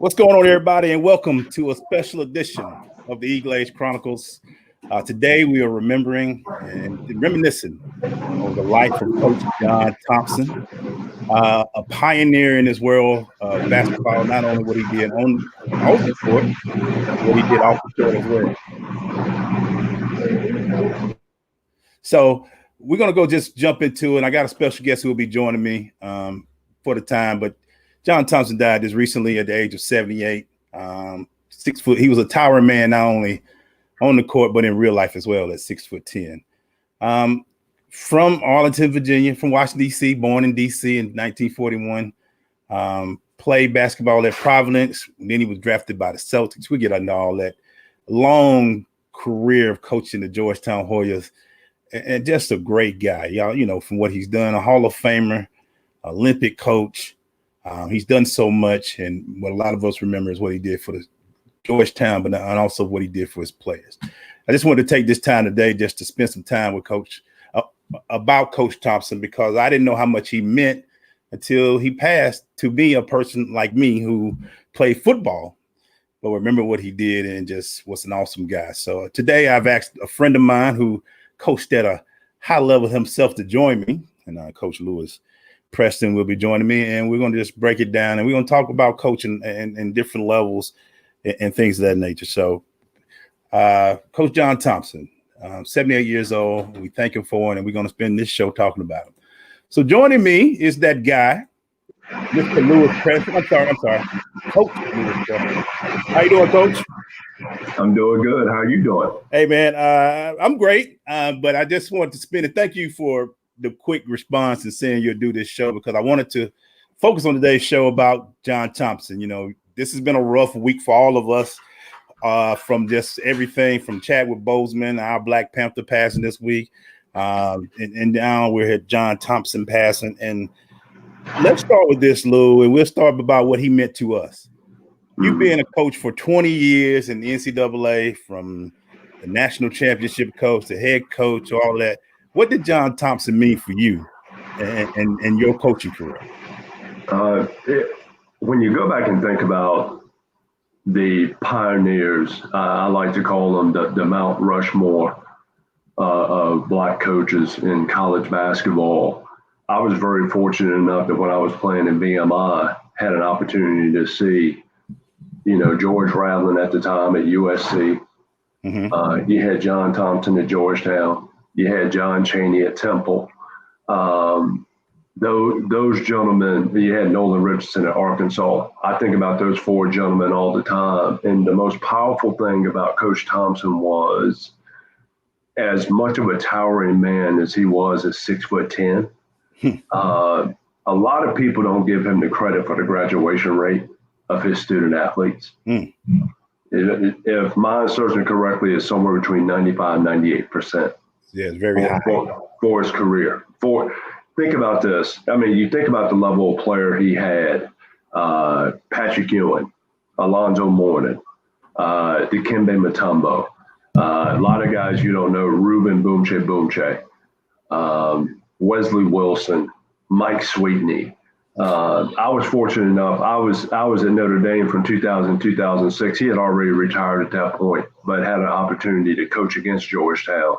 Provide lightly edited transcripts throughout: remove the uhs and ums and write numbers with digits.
What's going on, everybody, and welcome to a special edition of the EGlaze Chronicles. Today, we are remembering and reminiscing of the life of Coach John Thompson, a pioneer in this world of basketball. Not only what he did on the court, what he did off the court as well. So we're gonna go just jump into it. I got a special guest who will be joining me for the time, but John Thompson died just recently at the age of 78. 6 foot. He was a towering man, not only on the court, but in real life as well at 6'10". From Arlington, Virginia, from Washington, D.C., born in D.C. in 1941. Played basketball at Providence. Then he was drafted by the Celtics. We get into all that. Long career of coaching the Georgetown Hoyas, and just a great guy. Y'all, from what he's done, a Hall of Famer, Olympic coach. He's done so much, and what a lot of us remember is what he did for the Georgetown, but and also what he did for his players. I just wanted to take this time today just to spend some time with Coach about Coach Thompson, because I didn't know how much he meant until he passed, to be a person like me who played football, but remember what he did and just was an awesome guy. So today I've asked a friend of mine who coached at a high level himself to join me, and Coach Lewis Preston will be joining me, and we're going to just break it down, and we're going to talk about coaching and different levels and things of that nature. So Coach John Thompson, 78 years old. We thank him for it, and we're going to spend this show talking about him. So joining me is that guy, Mr. Lewis Preston. I'm sorry. Coach Lewis Preston. How you doing, Coach? I'm doing good. How are you doing? Hey, man, I'm great, but I just wanted to spend it. Thank you for the quick response and saying you'll do this show, because I wanted to focus on today's show about John Thompson. This has been a rough week for all of us, from just everything from Chadwick Boseman, our Black Panther passing this week, and now we're at John Thompson passing. And let's start with this, Lou, and we'll start about what he meant to us. You've been a coach for 20 years in the NCAA, from the national championship coach to head coach, all that. What did John Thompson mean for you and your coaching career? When you go back and think about the pioneers, I like to call them the Mount Rushmore of Black coaches in college basketball. I was very fortunate enough that when I was playing in BMI, had an opportunity to see, George Raveling at the time at USC. Mm-hmm. You had John Thompson at Georgetown. You had John Chaney at Temple. Those gentlemen, you had Nolan Richardson at Arkansas. I think about those four gentlemen all the time. And the most powerful thing about Coach Thompson was, as much of a towering man as he was at 6'10", a lot of people don't give him the credit for the graduation rate of his student athletes. If mine serves me correctly, it's somewhere between 95 and 98%. Yeah, it's very high for his career. Think about this. I mean, you think about the level of player he had: Patrick Ewing, Alonzo Mourning, Dikembe Mutombo, a lot of guys you don't know: Ruben Boomche, Wesley Wilson, Mike Sweetney. I was fortunate enough. I was at Notre Dame from 2000 to 2006. He had already retired at that point, but had an opportunity to coach against Georgetown.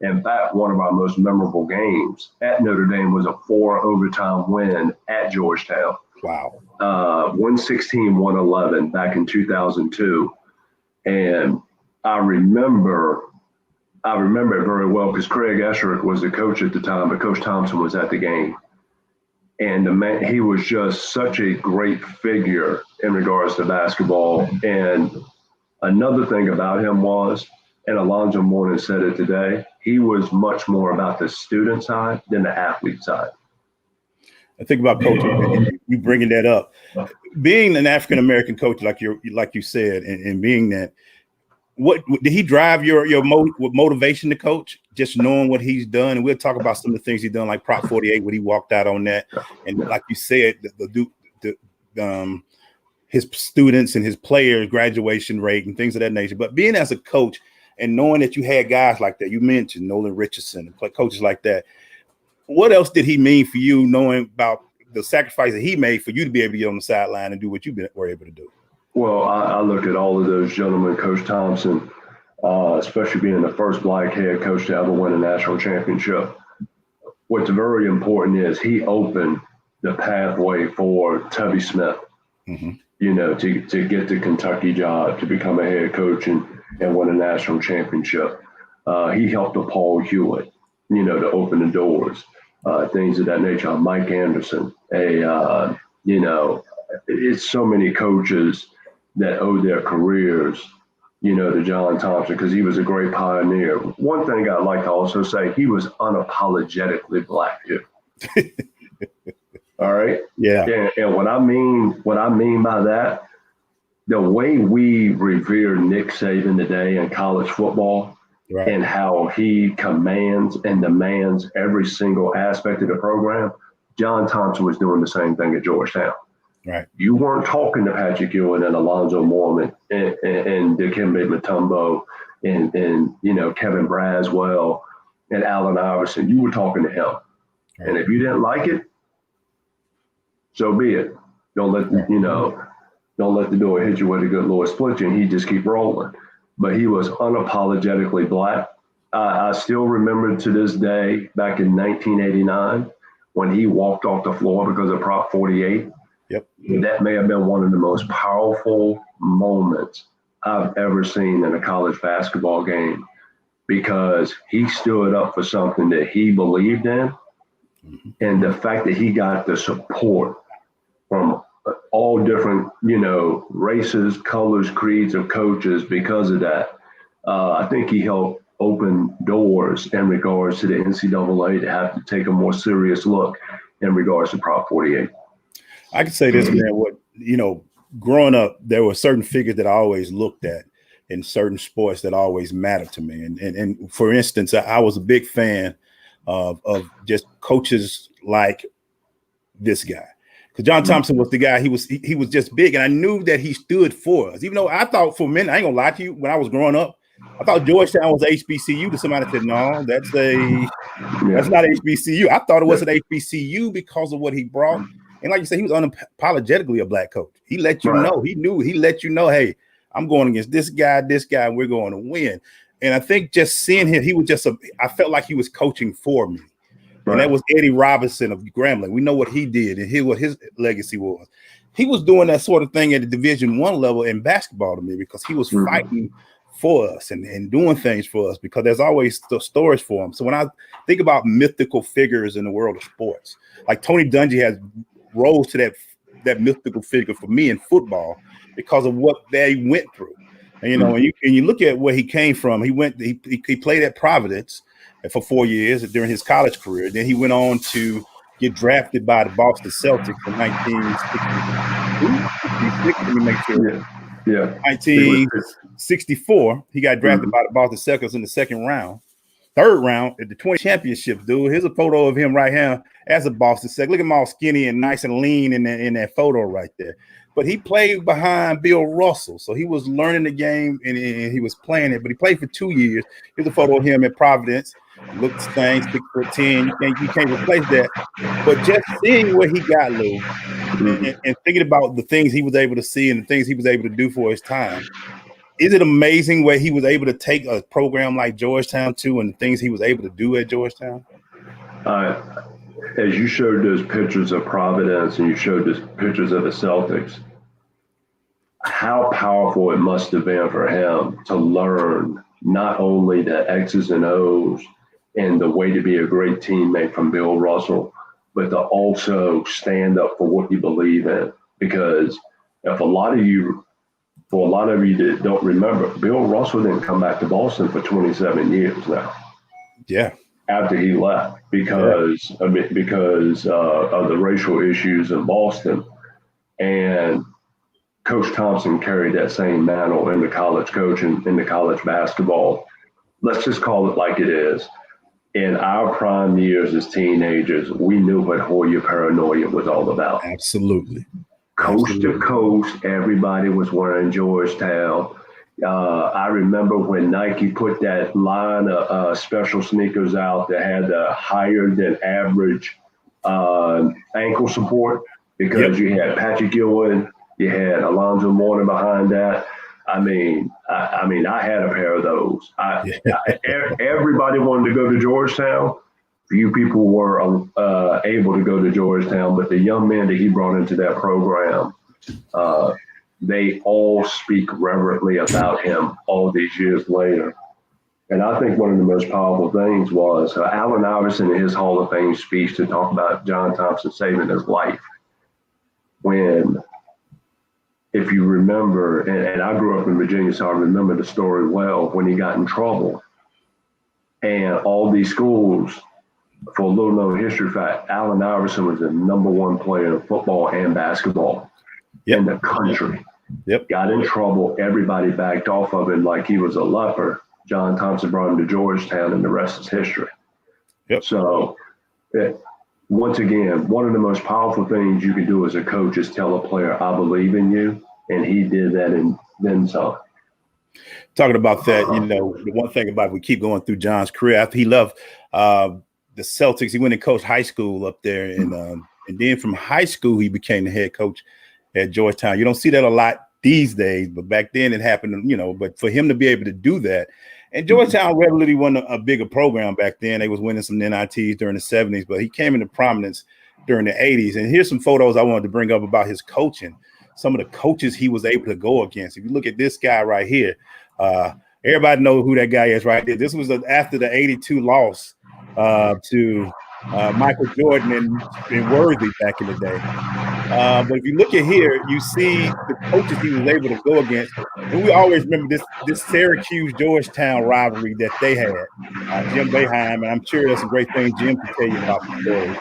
In fact, one of our most memorable games at Notre Dame was a 4 overtime win at Georgetown. Wow. 116-111 back in 2002. And I remember it very well because Craig Esherick was the coach at the time, but Coach Thompson was at the game. And the man, he was just such a great figure in regards to basketball. And another thing about him was, and Alonzo Mourning said it today, he was much more about the student side than the athlete side. I think about coaching, you bringing that up. Being an African-American coach, like you said, and being that, what did he drive your motivation to coach? Just knowing what he's done, and we'll talk about some of the things he's done, like Prop 48, when he walked out on that, and like you said, his students and his players' graduation rate and things of that nature. But being as a coach and knowing that you had guys like that, you mentioned Nolan Richardson and coaches like that, what else did he mean for you, knowing about the sacrifice that he made for you to be able to get on the sideline and do what you were able to do? Well, I look at all of those gentlemen, Coach Thompson, especially being the first black head coach to ever win a national championship. What's very important is he opened the pathway for Tubby Smith, Mm-hmm. to get the Kentucky job, to become a head coach and win a national championship. He helped a Paul Hewitt, to open the doors, things of that nature. Mike Anderson, it's so many coaches that owe their careers, to John Thompson, because he was a great pioneer. One thing I'd like to also say, he was unapologetically black too. All right. Yeah. And what I mean by that, the way we revere Nick Saban today in college football, Right. and how he commands and demands every single aspect of the program, John Thompson was doing the same thing at Georgetown. Right. You weren't talking to Patrick Ewing and Alonzo Moorman and Dikembe Mutombo and Kevin Braswell and Allen Iverson. You were talking to him. Right. And if you didn't like it, so be it. Don't let the door hit you with a good Lord split you, and he just keep rolling. But he was unapologetically black. I still remember to this day, back in 1989, when he walked off the floor because of Prop 48. Yep. That may have been one of the most powerful moments I've ever seen in a college basketball game, because he stood up for something that he believed in. Mm-hmm. And the fact that he got the support from all different, races, colors, creeds of coaches because of that, I think he helped open doors in regards to the NCAA to have to take a more serious look in regards to Prop 48. I can say this, man, growing up, there were certain figures that I always looked at in certain sports that always mattered to me. And for instance, I was a big fan of just coaches like this guy. Because John Thompson was the guy. He was just big, and I knew that he stood for us. Even though I thought for a minute, I ain't gonna lie to you, when I was growing up, I thought Georgetown was HBCU. To somebody said, no, that's not HBCU. I thought it was an HBCU because of what he brought. And like you said, he was unapologetically a black coach. He let you know. He let you know, hey, I'm going against this guy, and we're going to win. And I think just seeing him, he was just I felt like he was coaching for me. Right. And that was Eddie Robinson of Grambling. We know what he did and what his legacy was. He was doing that sort of thing at the Division I level in basketball to me, because he was fighting for us and doing things for us, because there's always stories for him. So when I think about mythical figures in the world of sports, like Tony Dungy has rose to that mythical figure for me in football because of what they went through. And, and you look at where he came from. He played at Providence for 4 years during his college career. Then he went on to get drafted by the Boston Celtics in 1966. Let me make sure. Yeah. 1964, he got drafted by the Boston Celtics in the third round at the 20 championship, dude. Here's a photo of him right here as a Boston Celtic. Look at him all skinny and nice and lean in that photo right there. But he played behind Bill Russell. So he was learning the game and he was playing it. But he played for 2 years. Here's a photo of him at Providence. Looked the same, 6'10". You can't replace that. But just seeing where he got, Lou, and thinking about the things he was able to see and the things he was able to do for his time, is it amazing where he was able to take a program like Georgetown to, and the things he was able to do at Georgetown? As you showed those pictures of Providence and you showed those pictures of the Celtics, how powerful it must have been for him to learn not only the X's and O's and the way to be a great teammate from Bill Russell, but to also stand up for what you believe in. Because for a lot of you that don't remember, Bill Russell didn't come back to Boston for 27 years now. Yeah. After he left because of the racial issues in Boston. And Coach Thompson carried that same mantle into college coaching, into college basketball. Let's just call it like it is. In our prime years as teenagers, we knew what Hoya paranoia was all about. Absolutely. Coast to coast, everybody was wearing Georgetown. I remember when Nike put that line of special sneakers out that had a higher than average ankle support, because you had Patrick Ewing, You had Alonzo Mourning behind that. I had a pair of those. Everybody wanted to go to Georgetown. Few people were able to go to Georgetown, but the young men that he brought into that program, they all speak reverently about him all these years later. And I think one of the most powerful things was Allen Iverson in his Hall of Fame speech to talk about John Thompson saving his life. When, if you remember, and I grew up in Virginia, so I remember the story well, when he got in trouble. And all these schools, for a little known history fact, Allen Iverson was the #1 player in football and basketball in the country. Got in trouble. Everybody backed off of him like he was a leper. John Thompson brought him to Georgetown, and the rest is history. So, once again, one of the most powerful things you can do as a coach is tell a player, I believe in you. And he did that and then some. Talking about that, the one thing about it, we keep going through John's career. After he left the Celtics, he went and coached high school up there. And then from high school, he became the head coach at Georgetown. You don't see that a lot these days, but back then it happened, but for him to be able to do that. And Georgetown regularly won a bigger program back then. They was winning some NITs during the 70s, but he came into prominence during the 80s. And here's some photos I wanted to bring up about his coaching. Some of the coaches he was able to go against. If you look at this guy right here, everybody knows who that guy is right there. This was after the 82 loss to Michael Jordan and Worthy back in the day. But if you look at here, you see the coaches he was able to go against. And we always remember this Syracuse-Georgetown rivalry that they had. Jim Boeheim, and I'm sure there's some great things Jim can tell you about the story.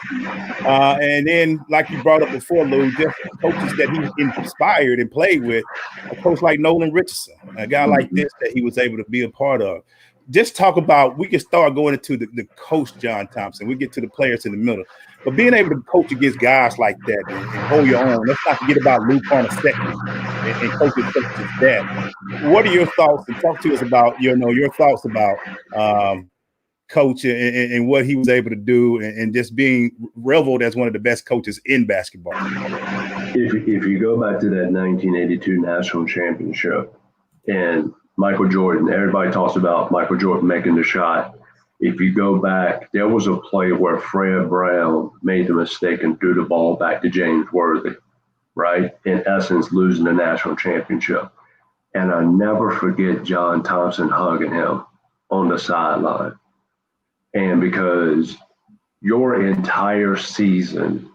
And then, like you brought up before, Lou, just coaches that he inspired and played with, a coach like Nolan Richardson, a guy like this that he was able to be a part of. Just talk about, we can start going into the coach, John Thompson. We get to the players in the middle. But being able to coach against guys like that and hold your own, let's not forget about Lou Carnesecchi and coaches such as that. What are your thoughts? And talk to us about, your thoughts about coach and what he was able to do and just being reveled as one of the best coaches in basketball. If you go back to that 1982 national championship and Michael Jordan, everybody talks about Michael Jordan making the shot. If you go back, there was a play where Fred Brown made the mistake and threw the ball back to James Worthy, right? In essence, losing the national championship. And I never forget John Thompson hugging him on the sideline. And because your entire season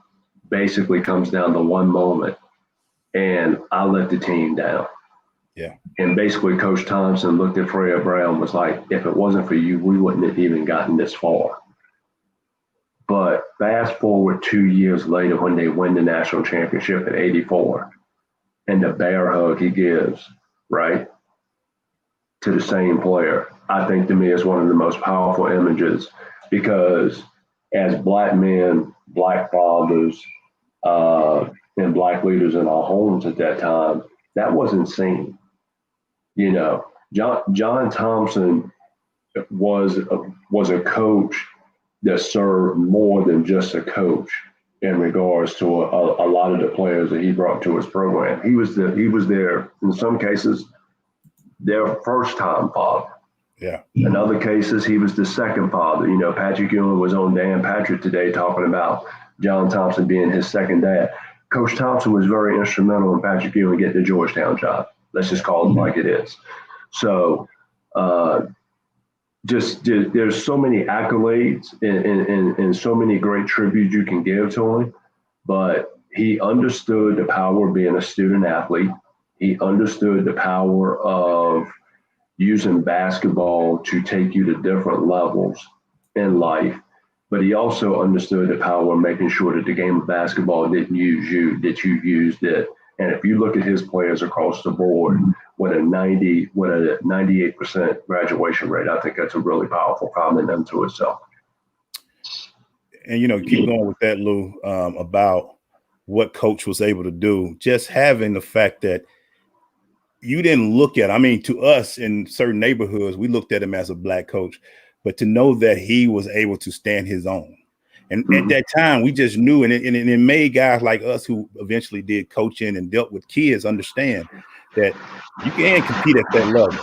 basically comes down to one moment, and I let the team down. Yeah. And basically Coach Thompson looked at Fred Brown, was like, if it wasn't for you, we wouldn't have even gotten this far. But fast forward 2 years later when they win the national championship at 84 and the bear hug he gives, right, to the same player, I think to me is one of the most powerful images because as Black men, Black fathers, and Black leaders in our homes at that time, that wasn't seen. John Thompson was a coach that served more than just a coach in regards to a lot of the players that he brought to his program. He was there in some cases their first time father. Yeah. In other cases, he was the second father. Patrick Ewing was on Dan Patrick today talking about John Thompson being his second dad. Coach Thompson was very instrumental in Patrick Ewing getting the Georgetown job. Let's just call it like it is. So there's so many accolades and so many great tributes you can give to him, but he understood the power of being a student athlete. He understood the power of using basketball to take you to different levels in life. But he also understood the power of making sure that the game of basketball didn't use you, that you used it. And if you look at his players across the board with a 98% graduation rate, I think that's a really powerful comment unto itself. And, keep going with that, Lou, about what coach was able to do. Just having the fact that you didn't look at, to us in certain neighborhoods, we looked at him as a Black coach, but to know that he was able to stand his own And at that time, we just knew, and it made guys like us who eventually did coaching and dealt with kids understand that you can compete at that level.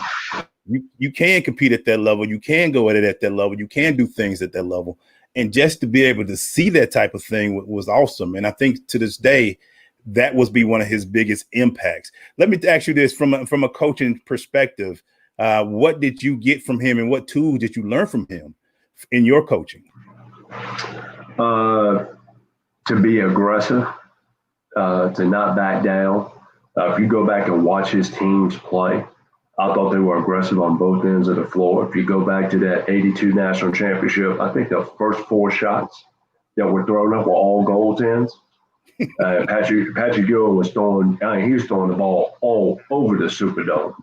You can compete at that level. You can go at it at that level. You can do things at that level. And just to be able to see that type of thing was awesome. And I think to this day, that was be one of his biggest impacts. Let me ask you this from a coaching perspective. What did you get from him, and what tools did you learn from him in your coaching? To be aggressive, to not back down. If you go back and watch his teams play, I thought they were aggressive on both ends of the floor. If you go back to that 82 national championship, I think the first 4 shots that were thrown up were all goaltends. Patrick Ewing was throwing the ball all over the Superdome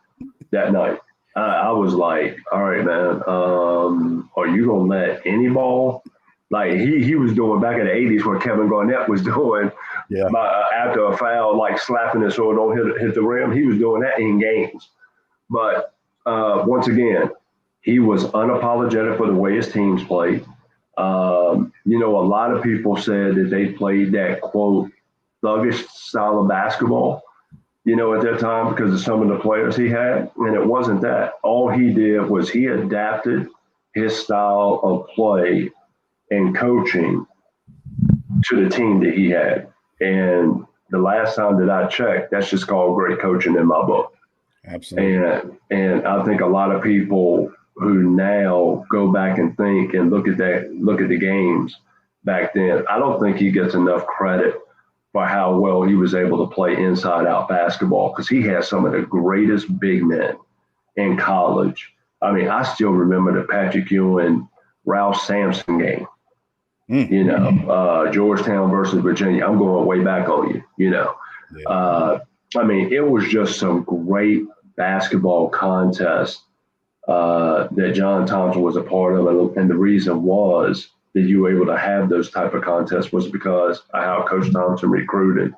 that night. I was like, all right, man, are you going to let any ball? Like he was doing back in the 80s what Kevin Garnett was doing after a foul, like slapping it so it don't hit the rim. He was doing that in games. But once again, he was unapologetic for the way his teams played. A lot of people said that they played that, quote, thuggish style of basketball, at that time because of some of the players he had. And it wasn't that. All he did was he adapted his style of play and coaching to the team that he had. And the last time that I checked, that's just called great coaching in my book. Absolutely. And I think a lot of people who now go back and think and look at the games back then, I don't think he gets enough credit for how well he was able to play inside out basketball, because he has some of the greatest big men in college. I mean, I still remember the Patrick Ewing, Ralph Sampson game. Georgetown versus Virginia. I'm going way back on you, I mean, it was just some great basketball contest that John Thompson was a part of. And the reason was that you were able to have those type of contests was because of how Coach Thompson recruited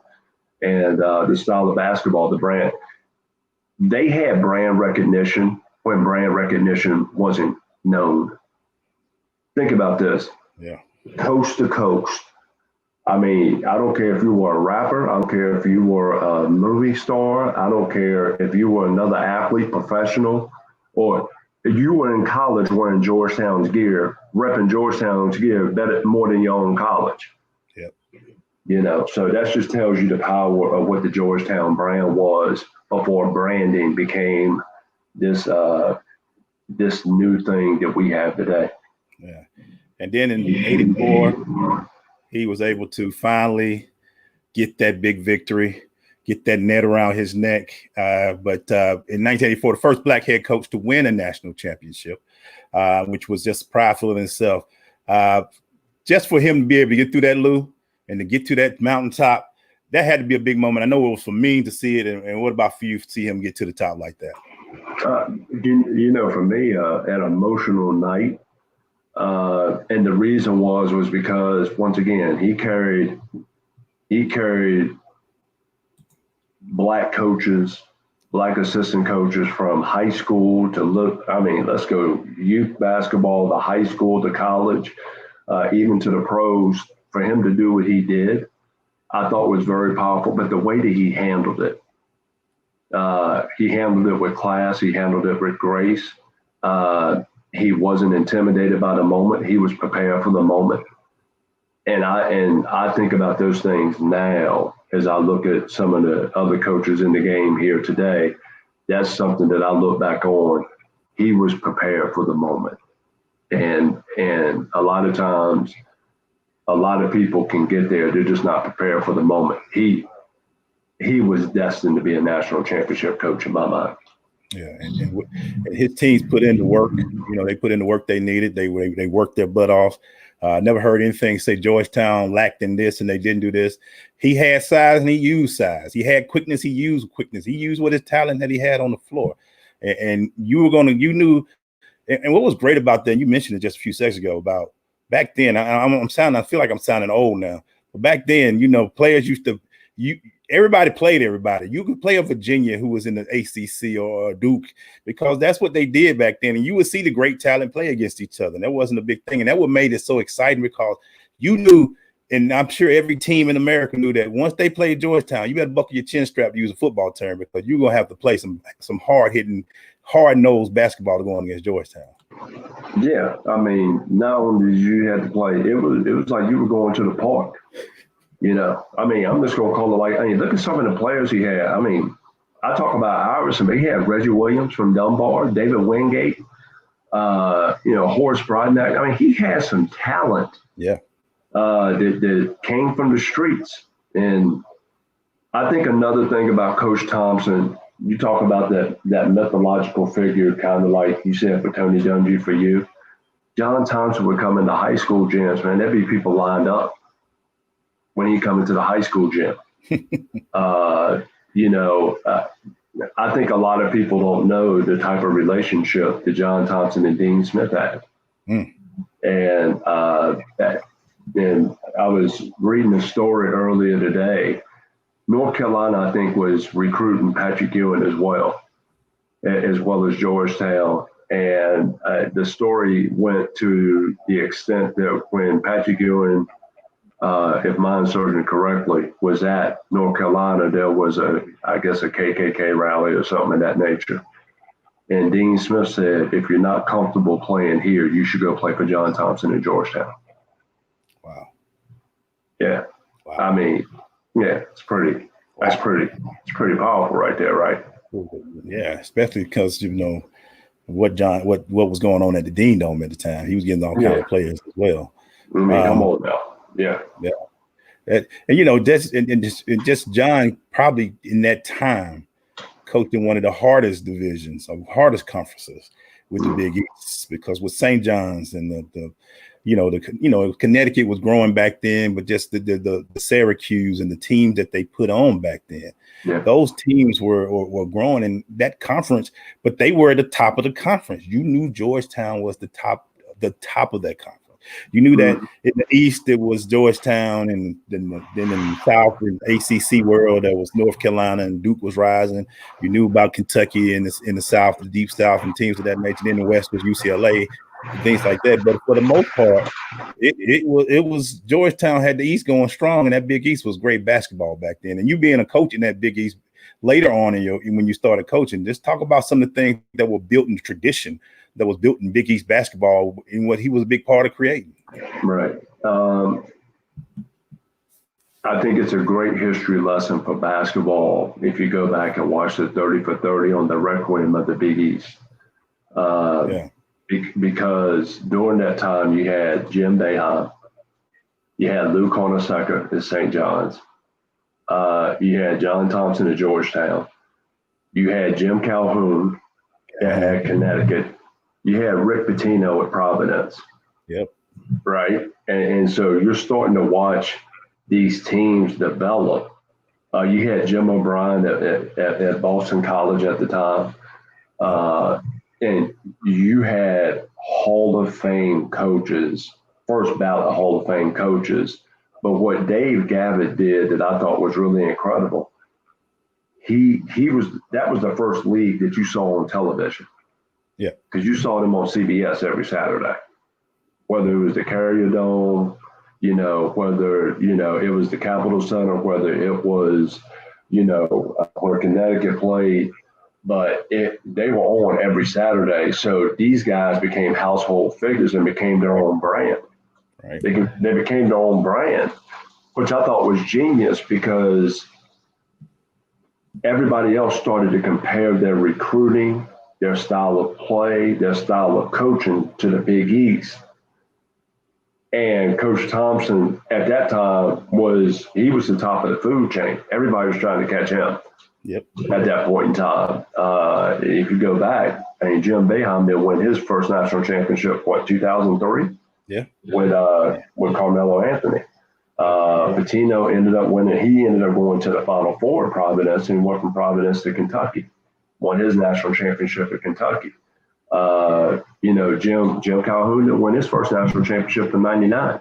and the style of basketball, the brand. They had brand recognition when brand recognition wasn't known. Think about this. Yeah. Coast to coast. I mean, I don't care if you were a rapper. I don't care if you were a movie star. I don't care if you were another athlete, professional, or if you were in college wearing Georgetown's gear, repping Georgetown's gear better more than your own college. Yep. So that just tells you the power of what the Georgetown brand was before branding became this new thing that we have today. Yeah. And then in '84, he was able to finally get that big victory, get that net around his neck. But in 1984, the first black head coach to win a national championship, which was just prideful in itself. Just for him to be able to get through that, Lou, and to get to that mountaintop, that had to be a big moment. I know it was for me to see it. And what about for you to see him get to the top like that? For me, an emotional night. And the reason was because, once again, he carried black coaches, black assistant coaches from high school to let's go youth basketball, to high school, to college, even to the pros. For him to do what he did, I thought was very powerful. But the way that he handled it with class. He handled it with grace. He wasn't intimidated by the moment. He was prepared for the moment. And I think about those things now as I look at some of the other coaches in the game here today. That's something that I look back on. He was prepared for the moment. And a lot of times, a lot of people can get there. They're just not prepared for the moment. He was destined to be a national championship coach in my mind. Yeah, and his teams put in the work. They put in the work they needed. They worked their butt off. Never heard anything say Georgetown lacked in this and they didn't do this. He had size and he used size. He had quickness. He used quickness. He used what his talent that he had on the floor. And you knew. And what was great about that? You mentioned it just a few seconds ago about back then. I feel like I'm sounding old now. But back then, players used to. Everybody played everybody. You could play a Virginia who was in the ACC or Duke because that's what they did back then. And you would see the great talent play against each other. And that wasn't a big thing. And that what made it so exciting because You knew, and I'm sure every team in America knew that once they played Georgetown, you better buckle your chin strap to use a football term, because you're gonna have to play some hard-hitting, hard-nosed basketball to go on against Georgetown. Yeah, I mean, not only did you have to play, it was like you were going to the park. You know, I mean, I'm just gonna call it like, I mean, look at some of the players he had. I mean, I talk about Iverson, but he had Reggie Williams from Dunbar, David Wingate, Horace Broadnack. I mean, he had some talent. Yeah. That came from the streets. And I think another thing about Coach Thompson, you talk about that mythological figure, kind of like you said for Tony Dungy for you. John Thompson would come into high school gyms, man. There'd be people lined up when he come into the high school gym. I think a lot of people don't know the type of relationship that John Thompson and Dean Smith had. And I was reading a story earlier today. North Carolina, I think, was recruiting Patrick Ewing as well as Georgetown. And the story went to the extent that when Patrick Ewing, if mine serves me correctly, was at North Carolina, there was a KKK rally or something of that nature. And Dean Smith said, if you're not comfortable playing here, you should go play for John Thompson in Georgetown. Wow. Yeah. Wow. I mean, yeah, it's pretty powerful right there, right? Yeah, especially because, what was going on at the Dean Dome at the time. He was getting all kinds of players as well. I mean, come on now. Yeah. Yeah. And just John probably in that time coached in one of the hardest divisions, of hardest conferences with the Big East, because with St. John's and Connecticut was growing back then, but just the Syracuse and the teams that they put on back then, those teams were growing in that conference, but they were at the top of the conference. You knew Georgetown was the top of that conference. You knew that in the East it was Georgetown, and then in the South, in the ACC world, there was North Carolina and Duke was rising. You knew about Kentucky in the South, the Deep South, and teams of that nature. Then in the West was UCLA and things like that. But for the most part, it was Georgetown had the East going strong, and that Big East was great basketball back then. And you being a coach in that Big East later on when you started coaching, just talk about some of the things that were built in tradition, that was built in Big East basketball, and what he was a big part of creating. Right. I think it's a great history lesson for basketball if you go back and watch the 30 for 30 on the requiem of the Big East. Because during that time you had Jim Boeheim, you had Lou Cornhusker at St. John's, you had John Thompson at Georgetown, you had Jim Calhoun at Connecticut, you had Rick Pitino at Providence. Yep. Right. And so you're starting to watch these teams develop. You had Jim O'Brien at Boston College at the time. And you had Hall of Fame coaches, first ballot Hall of Fame coaches. But what Dave Gavitt did that I thought was really incredible, that was the first league that you saw on television. Yeah. Because you saw them on CBS every Saturday, whether it was the Carrier Dome, whether, it was the Capitol Center, whether it was, where Connecticut played, but they were on every Saturday. So these guys became household figures and became their own brand. Right. They became their own brand, which I thought was genius, because everybody else started to compare their recruiting, their style of play, their style of coaching to the Big East. And Coach Thompson at that time was the top of the food chain. Everybody was trying to catch him. Yep. At that point in time. If you go back, Jim Boeheim did win his first national championship, 2003? Yeah. With Carmelo Anthony. Pitino ended up winning. He ended up going to the Final Four at Providence and went from Providence to Kentucky. Won his national championship at Kentucky. Jim Calhoun didn't win his first national championship in '99.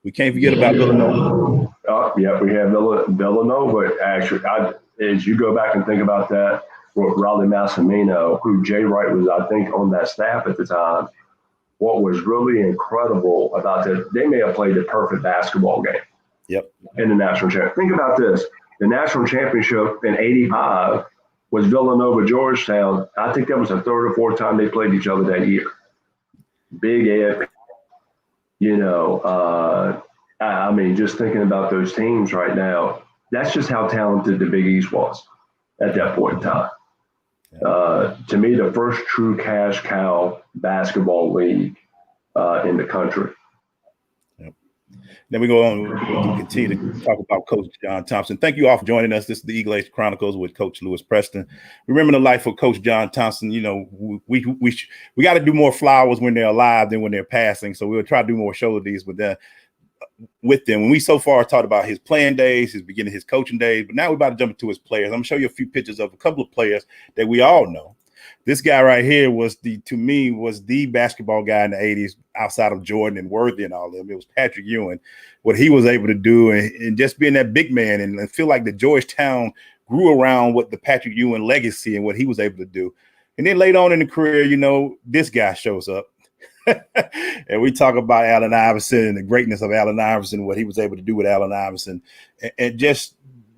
We can't forget about Villanova. We have Villanova. Actually, as you go back and think about that, with Raleigh Massimino, who Jay Wright was, I think, on that staff at the time, what was really incredible about this, they may have played the perfect basketball game. Yep. In the national championship. Think about this. The national championship in 85 was Villanova, Georgetown. I think that was the third or fourth time they played each other that year. Big Ed, I mean, just thinking about those teams right now, that's just how talented the Big East was at that point in time. To me, the first true cash cow basketball league in the country. Then we go on, we'll continue to talk about Coach John Thompson. Thank you all for joining us. This is the EGlaze Chronicles with Coach Lewis Preston. Remember the life of Coach John Thompson. We got to do more flowers when they're alive than when they're passing. So we'll try to do more show of these with them. When we so far talked about his playing days, his beginning, his coaching days, but now we're about to jump into his players. I'm gonna show you a few pictures of a couple of players that we all know. This guy right here was the basketball guy in the 80s outside of Jordan and Worthy and all of them. It was Patrick Ewing, what he was able to do and just being that big man and feel like the Georgetown grew around what the Patrick Ewing legacy and what he was able to do. And then later on in the career, this guy shows up. And we talk about Allen Iverson and the greatness of Allen Iverson, what he was able to do with Allen Iverson and just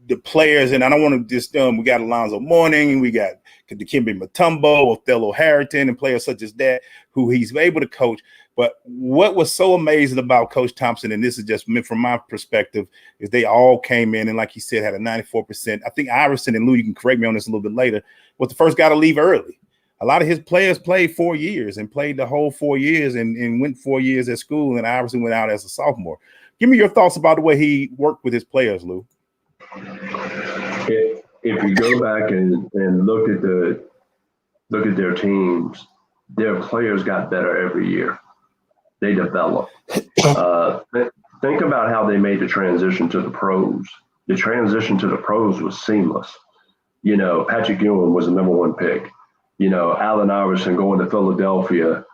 the players. And I don't want to just we got Alonzo Mourning, we got Dikembe Mutombo, Othello Harrington, and players such as that who he's able to coach. But what was so amazing about Coach Thompson, and this is just from my perspective, is they all came in and, like he said, had a 94%. I think Iverson, and Lou, you can correct me on this a little bit later, was the first guy to leave early. A lot of his players played 4 years and played the whole 4 years and went 4 years at school, and Iverson went out as a sophomore. Give me your thoughts about the way he worked with his players, Lou. If you go back and look at their teams, their players got better every year. They developed. Think about how they made the transition to the pros. The transition to the pros was seamless. Patrick Ewing was the #1 pick. Allen Iverson going to Philadelphia,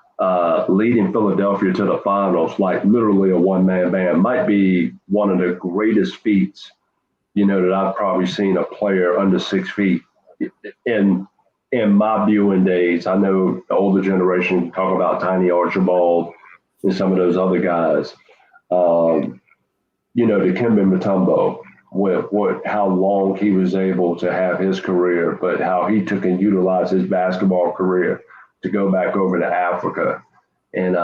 leading Philadelphia to the finals, like literally a one-man band, might be one of the greatest feats, that I've probably seen a player under 6 feet in my viewing days. I know the older generation talk about Tiny Archibald and some of those other guys. Dikembe Mutombo, with how long he was able to have his career, but how he took and utilized his basketball career to go back over to Africa and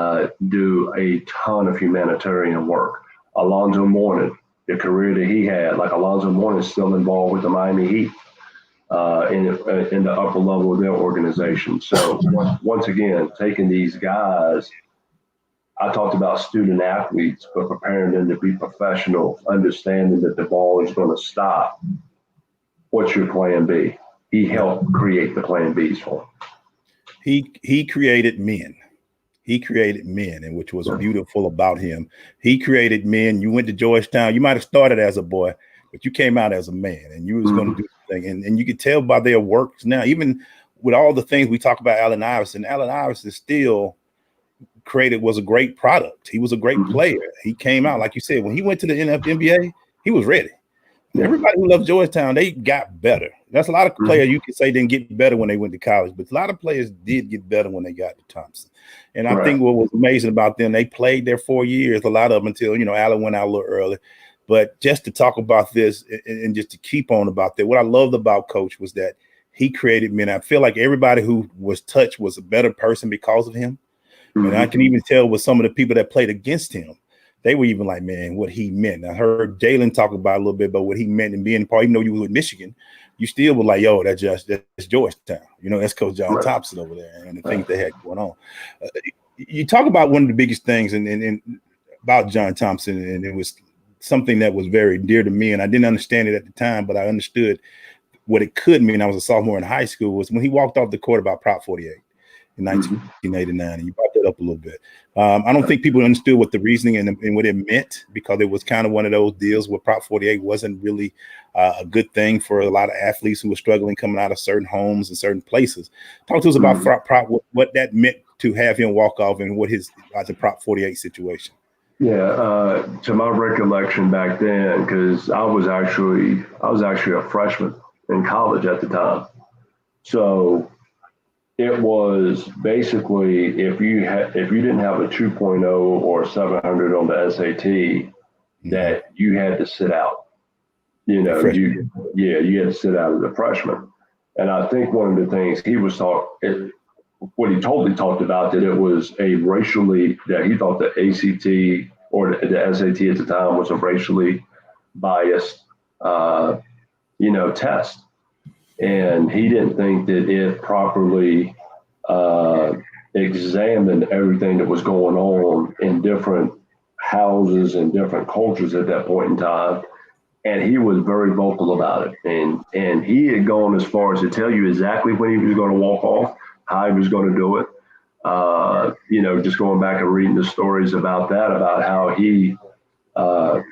do a ton of humanitarian work. Alonzo Mourning, the career that he had, like Alonzo Mourning is still involved with the Miami Heat in the upper level of their organization. So once again, taking these guys, I talked about student athletes, but preparing them to be professional, understanding that the ball is going to stop. What's your plan B? He helped create the plan Bs for him. He created men. He created men, and which was beautiful about him. He created men. You went to Georgetown. You might have started as a boy, but you came out as a man, and you was going to do something. And you could tell by their works now, even with all the things we talk about Allen Iverson still was a great product. He was a great player. He came out, like you said, when he went to the NBA, he was ready. Everybody who loved Georgetown, they got better. That's a lot of players you could say didn't get better when they went to college, but a lot of players did get better when they got to Thompson. And I think what was amazing about them, they played their 4 years, a lot of them until, Allen went out a little early. But just to talk about this and just to keep on about that, what I loved about Coach was that he created men. I feel like everybody who was touched was a better person because of him. And I can even tell with some of the people that played against him, they were even like, man, what he meant. I heard Jalen talk about a little bit about what he meant and being part, even though you were in Michigan, you still were like, yo, that's Georgetown. That's Coach John Thompson over there and the things they had going on. You talk about one of the biggest things and about John Thompson, and it was something that was very dear to me. And I didn't understand it at the time, but I understood what it could mean. I was a sophomore in high school, was when he walked off the court about Prop 48. In 1989, and you brought that up a little bit. I don't think people understood what the reasoning and what it meant, because it was kind of one of those deals where Prop 48 wasn't really a good thing for a lot of athletes who were struggling coming out of certain homes and certain places. Talk to us about what that meant to have him walk off and what the Prop 48 situation. Yeah, to my recollection back then, because I was actually a freshman in college at the time, so it was basically if you didn't have a 2.0 or 700 on the SAT, that you had to sit out. You know, you had to sit out as a freshman. And I think one of the things what he totally talked about, that it was that he thought the ACT or the SAT at the time was a racially biased, test. And he didn't think that it properly examined everything that was going on in different houses and different cultures at that point in time. And he was very vocal about it. And he had gone as far as to tell you exactly when he was going to walk off, how he was going to do it. Just going back and reading the stories about that, about how he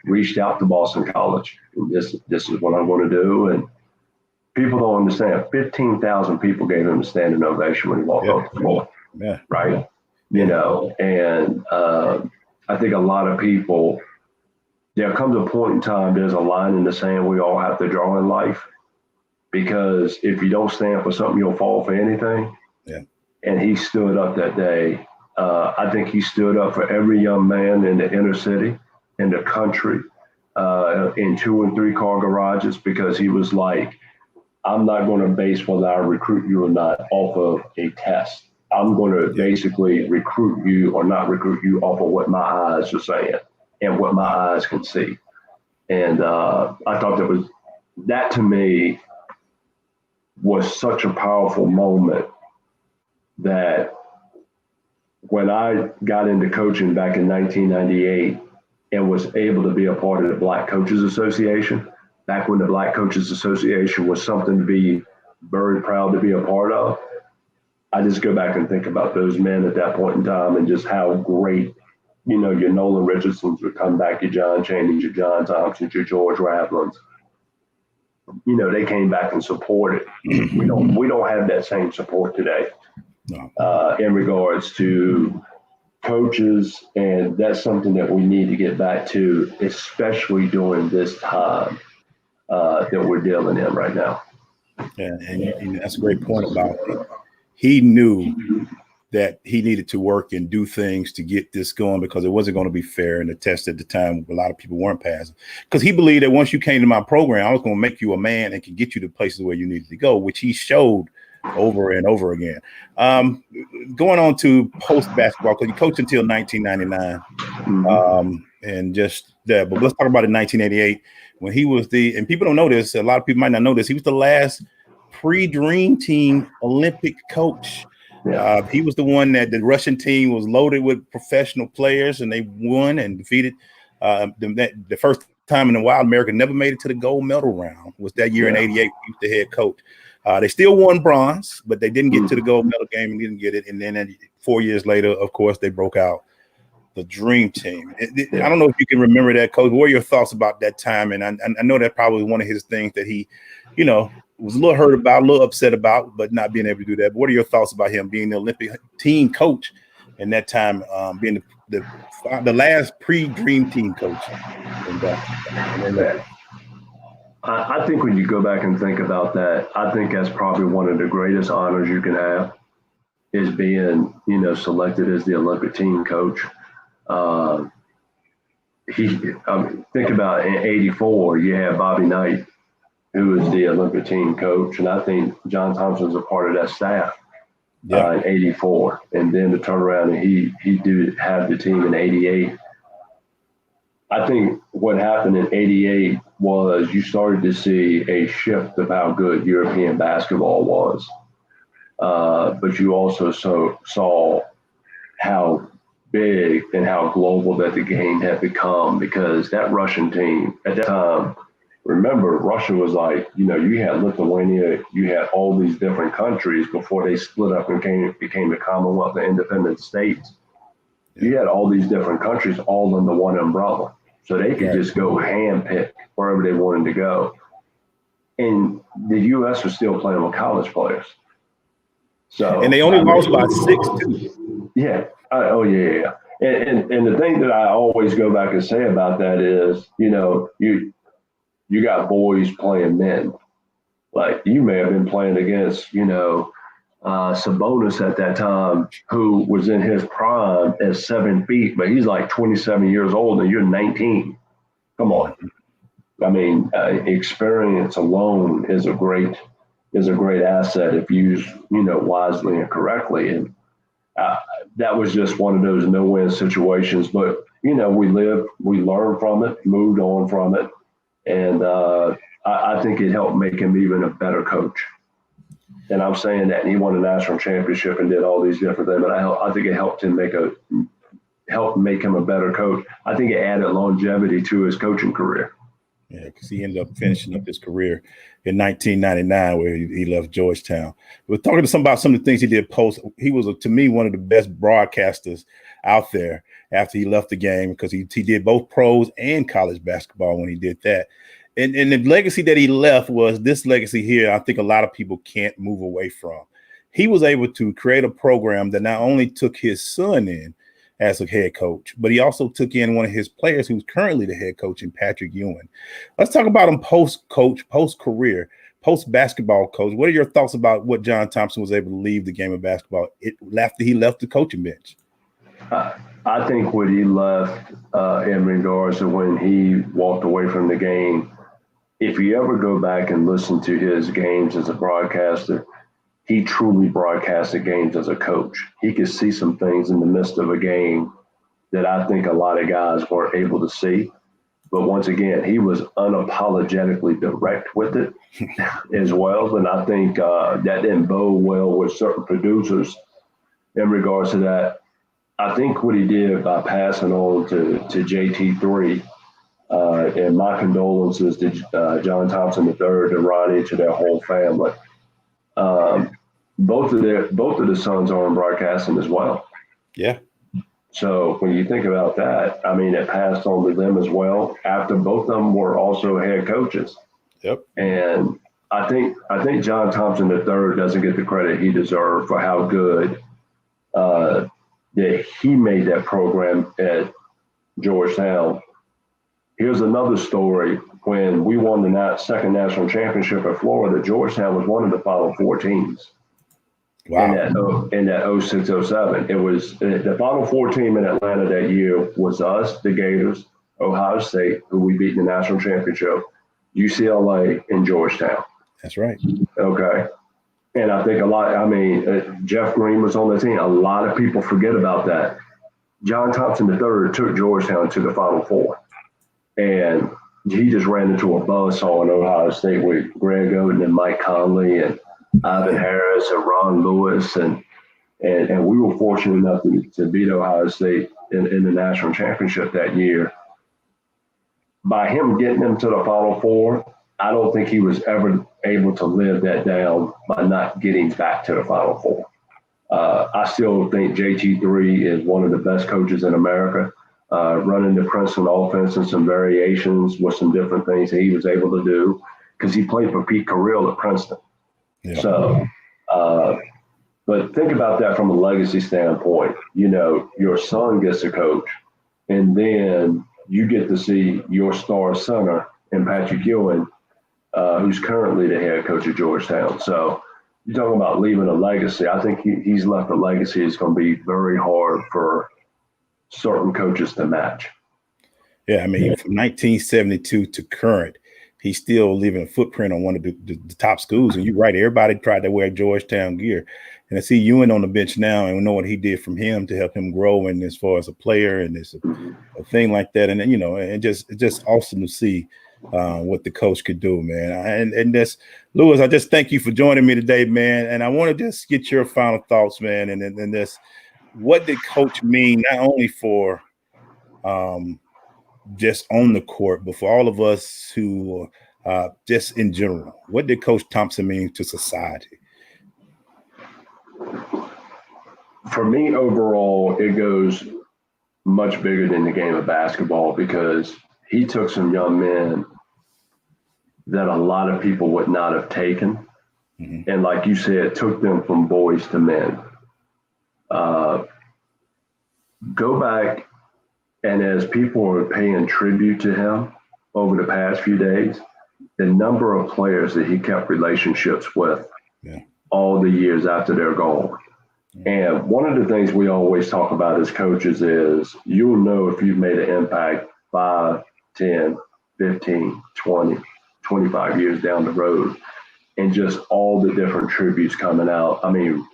reached out to Boston College. This is what I'm going to do. And people don't understand. 15,000 people gave him a standing ovation when he walked off the floor. Yeah. Right. And I think a lot of people, there comes a point in time, there's a line in the sand we all have to draw in life, because if you don't stand for something, you'll fall for anything. Yeah. And he stood up that day. I think he stood up for every young man in the inner city, in the country, in 2 and 3 car garages, because he was like, I'm not going to base whether I recruit you or not off of a test. I'm going to basically recruit you or not recruit you off of what my eyes are saying and what my eyes can see. And I thought that to me was such a powerful moment, that when I got into coaching back in 1998 and was able to be a part of the Black Coaches Association, back when the Black Coaches Association was something to be very proud to be a part of, I just go back and think about those men at that point in time and just how great, your Nolan Richardsons would come back, your John Chaney's, your John Thompson's, your George Ravelin's. They came back and supported. We don't have that same support today in regards to coaches, and that's something that we need to get back to, especially during this time that we're dealing in right now. Yeah, and that's a great point about it. He knew that he needed to work and do things to get this going, because it wasn't going to be fair. And the test at the time, a lot of people weren't passing, because he believed that once you came to my program, I was going to make you a man and could get you to places where you needed to go, which he showed over and over again. Going on to post basketball, because he coached until 1999, and just that. But let's talk about in 1988 when he was and people don't know this. A lot of people might not know this. He was the last pre-Dream Team Olympic coach. He was the one that the Russian team was loaded with professional players, and they won and defeated the first time in a while. America never made it to the gold medal round. Was that year in '88? He was the head coach. They still won bronze, but they didn't get to the gold medal game and didn't get it. And then 4 years later, of course, they broke out the Dream Team. I don't know if you can remember that, Coach. What are your thoughts about that time? And I know that probably one of his things that he, was a little hurt about, a little upset about, but not being able to do that. But what are your thoughts about him being the Olympic team coach and that time being the last pre-Dream Team coach? I think when you go back and think about that, I think that's probably one of the greatest honors you can have, is being, selected as the Olympic team coach. Think about in '84, you had Bobby Knight, who was the Olympic team coach, and I think John Thompson was a part of that staff in '84. And then to turn around and he did have the team in '88. I think what happened in '88 was you started to see a shift of how good European basketball was. But you also saw how big and how global that the game had become, because that Russian team at that time, remember, Russia was like, you had Lithuania, you had all these different countries before they split up and became the Commonwealth of Independent States. You had all these different countries all under one umbrella. So they could just go handpick wherever they wanted to go. And the U.S. was still playing with college players. So, and they only lost by 6 too. Yeah. Yeah. And the thing that I always go back and say about that is, you got boys playing men. Like, you may have been playing against, Sabonis at that time, who was in his prime at 7 feet, but he's like 27 years old and you're 19. Come on. I mean, experience alone is a great asset if used, wisely and correctly. And that was just one of those no-win situations. But we lived, we learned from it, moved on from it, and I think it helped make him even a better coach. And I'm saying that, and he won a national championship and did all these different things. But I think it helped him make him a better coach. I think it added longevity to his coaching career. Yeah, because he ended up finishing up his career in 1999, where he left Georgetown. We're talking to about some of the things he did post. He was, to me, one of the best broadcasters out there after he left the game, because he did both pros and college basketball when he did that. And the legacy that he left was this legacy here. I think a lot of people can't move away from. He was able to create a program that not only took his son in as a head coach, but he also took in one of his players who's currently the head coach in Patrick Ewing. Let's talk about him post-coach, post-career, post-basketball coach. What are your thoughts about what John Thompson was able to leave the game of basketball after he left the coaching bench? I think what he left in regards to when he walked away from the game, if you ever go back and listen to his games as a broadcaster, he truly broadcasted games as a coach. He could see some things in the midst of a game that I think a lot of guys weren't able to see. But once again, he was unapologetically direct with it as well. And I think that didn't bode well with certain producers in regards to that. I think what he did by passing on to JT3, and my condolences to John Thompson III, to Ronnie, to their whole family. Both of the sons are in broadcasting as well. Yeah. So when you think about that, I mean, it passed on to them as well after both of them were also head coaches. Yep. And I think John Thompson III doesn't get the credit he deserved for how good that he made that program at Georgetown. Here's another story. When we won the second national championship at Florida, Georgetown was one of the Final Four teams. Wow. In that 06-07. It was the Final Four team in Atlanta that year was us, the Gators, Ohio State, who we beat in the national championship, UCLA, and Georgetown. That's right. Okay. And I think Jeff Green was on the team. A lot of people forget about that. John Thompson III took Georgetown to the Final Four. And he just ran into a buzzsaw in Ohio State with Greg Oden and Mike Conley and Ivan Harris and Ron Lewis. And we were fortunate enough to beat Ohio State in the national championship that year. By him getting them to the Final Four, I don't think he was ever able to live that down by not getting back to the Final Four. I still think JT3 is one of the best coaches in America. Running the Preston offense and some variations with some different things that he was able to do, because he played for Pete Carril at Princeton. Yeah. So, but think about that from a legacy standpoint. Your son gets to coach, and then you get to see your star center in Patrick Ewing, who's currently the head coach at Georgetown. So you're talking about leaving a legacy. I think he's left a legacy that's going to be very hard for certain coaches to match. Yeah, I mean, from 1972 to current, he's still leaving a footprint on one of the top schools. And you're right, everybody tried to wear Georgetown gear. And I see Ewing on the bench now, and we know what he did from him to help him grow in as far as a player and this a thing like that. And and it's just awesome to see what the coach could do, man. And that's Lewis. I just thank you for joining me today, man. And I want to just get your final thoughts, man. And this. What did coach mean, not only for just on the court, but for all of us who just in general? What did Coach Thompson mean to society? For me, overall, it goes much bigger than the game of basketball, because he took some young men that a lot of people would not have taken. Mm-hmm. And like you said, took them from boys to men. Go back, and as people are paying tribute to him over the past few days, the number of players that he kept relationships with all the years after they're gone. And one of the things we always talk about as coaches is you'll know if you've made an impact 5, 10, 15, 20, 25 years down the road, and just all the different tributes coming out. I mean,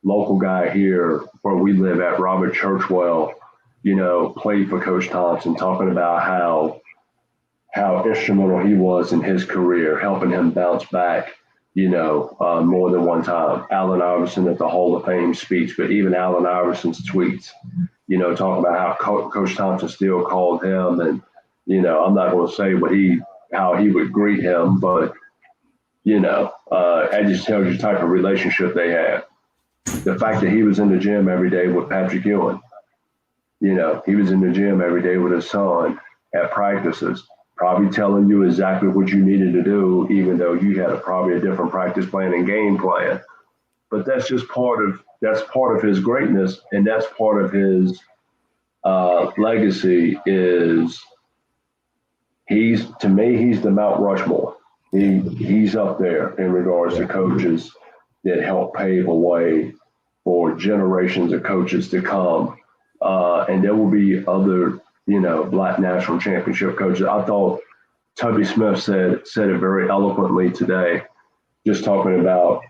local guy here where we live at, Robert Churchwell, played for Coach Thompson, talking about how instrumental he was in his career, helping him bounce back, more than one time. Allen Iverson at the Hall of Fame speech, but even Allen Iverson's tweets, talking about how Coach Thompson still called him. And, I'm not going to say how he would greet him, but, that just tells you the type of relationship they had. The fact that he was in the gym every day with Patrick Ewing, he was in the gym every day with his son at practices, probably telling you exactly what you needed to do, even though you had probably a different practice plan and game plan. But that's just part of his greatness, and that's part of his legacy. Is he's the Mount Rushmore. He's up there in regards to coaches that helped pave a way for generations of coaches to come, and there will be other Black national championship coaches. I thought Tubby Smith said it very eloquently today, just talking about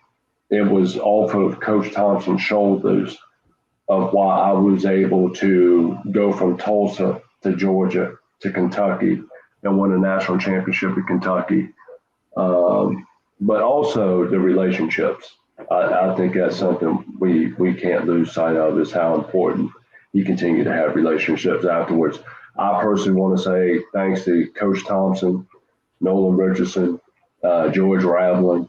it was off of Coach Thompson's shoulders of why I was able to go from Tulsa to Georgia to Kentucky and win a national championship in Kentucky. But also the relationships. I think that's something we can't lose sight of, is how important you continue to have relationships afterwards. I personally want to say thanks to Coach Thompson, Nolan Richardson, George Ravlin,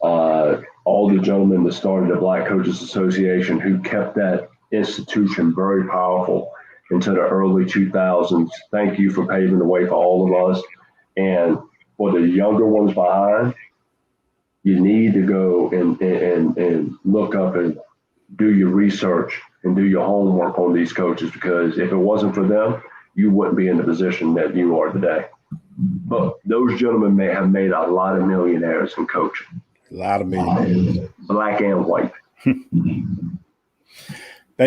all the gentlemen that started the Black Coaches Association, who kept that institution very powerful into the early 2000s. Thank you for paving the way for all of us. And for the younger ones behind, you need to go and look up and do your research and do your homework on these coaches, because if it wasn't for them, you wouldn't be in the position that you are today. But those gentlemen may have made a lot of millionaires in coaching. A lot of millionaires. Black and white. Thank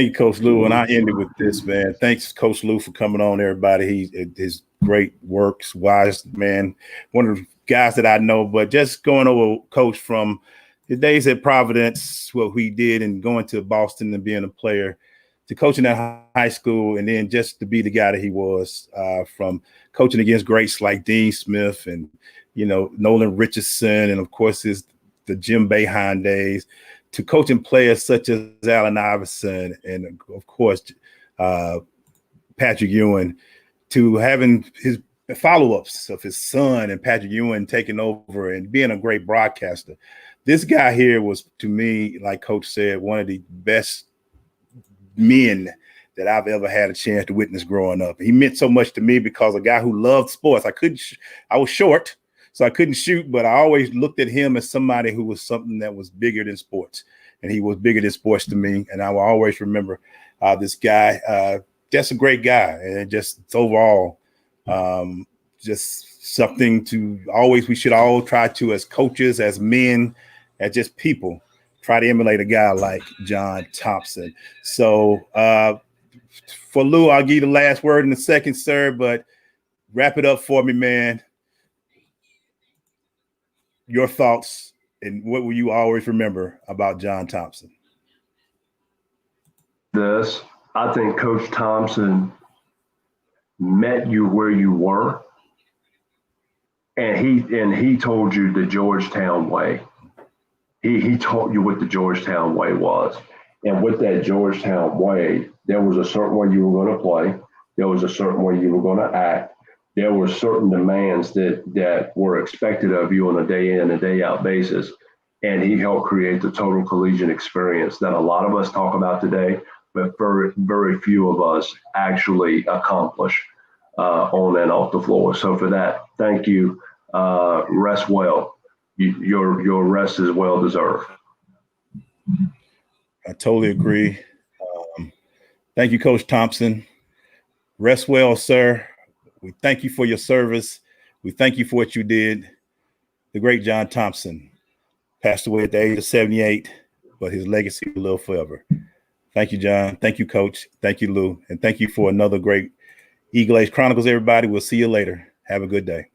you, Coach Lou. And I ended with this, man. Thanks, Coach Lou, for coming on, everybody. His great works, wise man, one of the guys that I know. But just going over Coach from his days at Providence, what he did, and going to Boston and being a player, to coaching at high school, and then just to be the guy that he was, from coaching against greats like Dean Smith and, Nolan Richardson, and of course the Jim Boeheim days, to coaching players such as Allen Iverson and of course Patrick Ewing, to having his follow-ups of his son and Patrick Ewing taking over and being a great broadcaster. This guy here was, to me, like Coach said, one of the best men that I've ever had a chance to witness growing up. He meant so much to me because a guy who loved sports. I was short, so I couldn't shoot, but I always looked at him as somebody who was something that was bigger than sports. And he was bigger than sports to me. And I will always remember this guy, just a great guy. And just overall, just something we should all try to, as coaches, as men, as just people, try to emulate a guy like John Thompson. So for Lou, I'll give you the last word in a second, sir, but wrap it up for me, man. Your thoughts, and what will you always remember about John Thompson? I think Coach Thompson met you where you were, and he told you the Georgetown way. He taught you what the Georgetown way was. And with that Georgetown way, there was a certain way you were going to play. There was a certain way you were going to act. There were certain demands that were expected of you on a day in and day out basis. And he helped create the total collegiate experience that a lot of us talk about today, but very, very few of us actually accomplish on and off the floor. So for that, thank you. Rest well. Your rest is well deserved. I totally agree. Thank you, Coach Thompson. Rest well, sir. We thank you for your service. We thank you for what you did. The great John Thompson. Passed away at the age of 78, but his legacy will live forever. Thank you, John. Thank you, Coach. Thank you, Lou. And thank you for another great EGlaze Chronicles, everybody. We'll see you later. Have a good day.